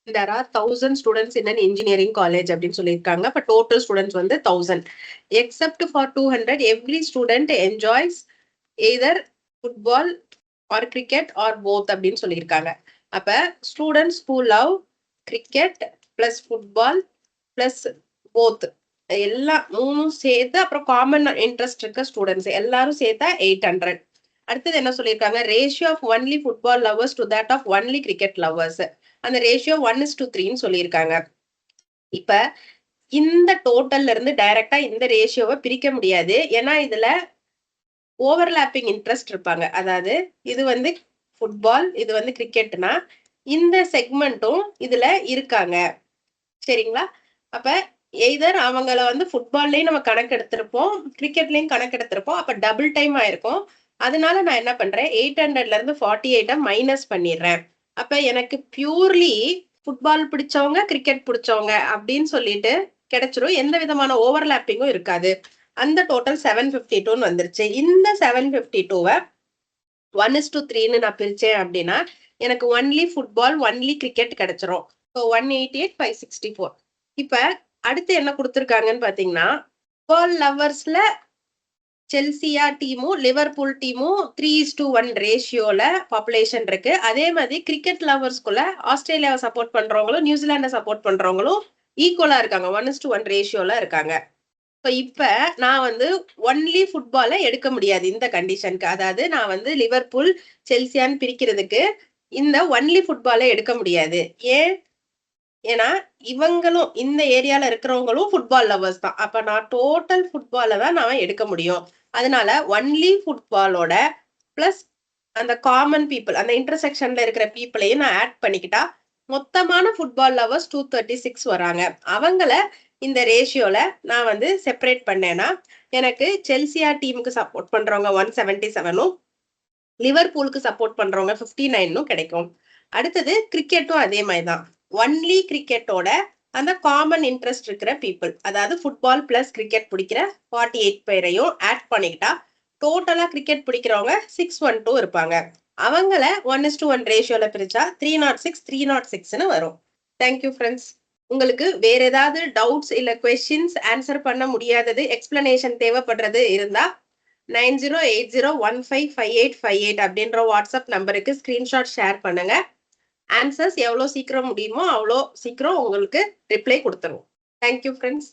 there are 1000 students in an engineering college அப்படின்னு சொல்லியிருக்காங்க. அப்ப total students வந்து 1000. Except for 200, every student enjoys either football or cricket or both அப்படின்னு சொல்லியிருக்காங்க. அப்ப students who love cricket plus football plus both எல்லாம் மூணும் சேர்த்து அப்புறம் காமன் இன்ட்ரெஸ்ட் இருக்க ஸ்டூடெண்ட்ஸ் எல்லாரும் சேர்த்தா 800. அடுத்தது என்ன சொல்லியிருக்காங்க, ratio of only football lovers to that of only cricket lovers. அந்த ரேஷியோ 1:3 சொல்லியிருக்காங்க. இப்ப இந்த டோட்டல்ல இருந்து டைரக்டா இந்த ரேஷியோவை பிரிக்க முடியாது. ஏன்னா இதுல ஓவர்லாப்பிங் இன்ட்ரெஸ்ட் இருப்பாங்க. அதாவது இது வந்து ஃபுட்பால், இது வந்து கிரிக்கெட்னா இந்த செக்மெண்ட்டும் இதுல இருக்காங்க. சரிங்களா? அப்ப எய்தர் அவங்கள வந்து ஃபுட்பால்லயும் நம்ம கணக்கு எடுத்திருப்போம், கிரிக்கெட்லயும் கணக்கு எடுத்திருப்போம். அப்ப டபுள் டைம் ஆயிருக்கும். அதனால நான் என்ன பண்றேன், 800ல இருந்து 48 மைனஸ் பண்ணிடுறேன். அப்ப எனக்கு பியூர்லி ஃபுட்பால் பிடிச்சவங்க கிரிக்கெட் பிடிச்சவங்க அப்படின்னு சொல்லிட்டு கிடைச்சிரும். எந்த விதமான ஓவர்லாப்பிங்கும் இருக்காது. அந்த டோட்டல் 752 வந்துருச்சு. இந்த 752வை 1:3 நான் பிரிச்சேன் அப்படின்னா எனக்கு ஒன்லி ஃபுட்பால் ஒன்லி கிரிக்கெட் கிடைச்சிரும். 188 564. இப்ப அடுத்து என்ன கொடுத்துருக்காங்கன்னு பாத்தீங்கன்னா, ஃபுட்பால் லவர்ஸ்ல செல்சியா டீமும் லிவர்பூல் டீமும் 3:1 ரேஷியோல பாப்புலேஷன் இருக்கு. அதே மாதிரி கிரிக்கெட் லவர்ஸ்குள்ள ஆஸ்திரேலியாவை சப்போர்ட் பண்றவங்களும் நியூசிலாண்டை சப்போர்ட் பண்றவங்களும் ஈக்குவலா இருக்காங்க, 1:1 ரேஷியோல இருக்காங்க. இப்ப நான் வந்து ஒன்லி ஃபுட்பாலை எடுக்க முடியாது இந்த கண்டிஷனுக்கு. அதாவது நான் வந்து லிவர்பூல் செல்சியான்னு பிரிக்கிறதுக்கு இந்த ஒன்லி ஃபுட்பாலை எடுக்க முடியாது. ஏன்னா இவங்களும் இந்த ஏரியால இருக்கிறவங்களும் ஃபுட்பால் லவர்ஸ் தான். அப்ப நான் டோட்டல் ஃபுட்பாலை தான் நான் எடுக்க முடியும். அதனால ஒன்லி ஃபுட்பாலோட பிளஸ் அந்த காமன் பீப்புள், அந்த இன்டர்செக்ஷன்ல இருக்கிற பீப்புளையும் நான் ஆட் பண்ணிக்கிட்டா மொத்தமான ஃபுட்பால் லவர்ஸ் 236 வராங்க. அவங்கள இந்த ரேஷியோல நான் வந்து செப்பரேட் பண்ணேன்னா எனக்கு செல்சியா டீமுக்கு சப்போர்ட் பண்றவங்க 177ம் லிவர்பூலுக்கு சப்போர்ட் பண்றவங்க 59ம் கிடைக்கும். அடுத்தது கிரிக்கெட்டும் அதே மாதிரிதான். ஒன்லி கிரிக்கெட்டோட அந்த காமன் இன்ட்ரெஸ்ட் இருக்கிற பீப்புள், அதாவது ஃபுட்பால் பிளஸ் கிரிக்கெட் பிடிக்கிற 48 பேரையும் ஆட் பண்ணிக்கிட்டா டோட்டலா கிரிக்கெட் பிடிக்கிறவங்க 612 இருப்பாங்க. அவங்கள 1:1 ரேஷியோல பிரிச்சா 306 306ன்னு வரும். Thank you friends. உங்களுக்கு வேற ஏதாவது டவுட்ஸ் இல்ல கொஸ்டின்ஸ் ஆன்சர் பண்ண முடியாதது, எக்ஸ்பிளனேஷன் தேவைப்படுறது இருந்தா 9080155858 அப்படின்ற வாட்ஸ்அப் நம்பருக்கு ஸ்கிரீன்ஷாட் ஷேர் பண்ணுங்க. ஆன்சர்ஸ் எவ்வளவு சீக்கிரம் முடியுமோ அவ்வளோ சீக்கிரம் உங்களுக்கு ரிப்ளை கொடுத்துருவோம். Thank you friends.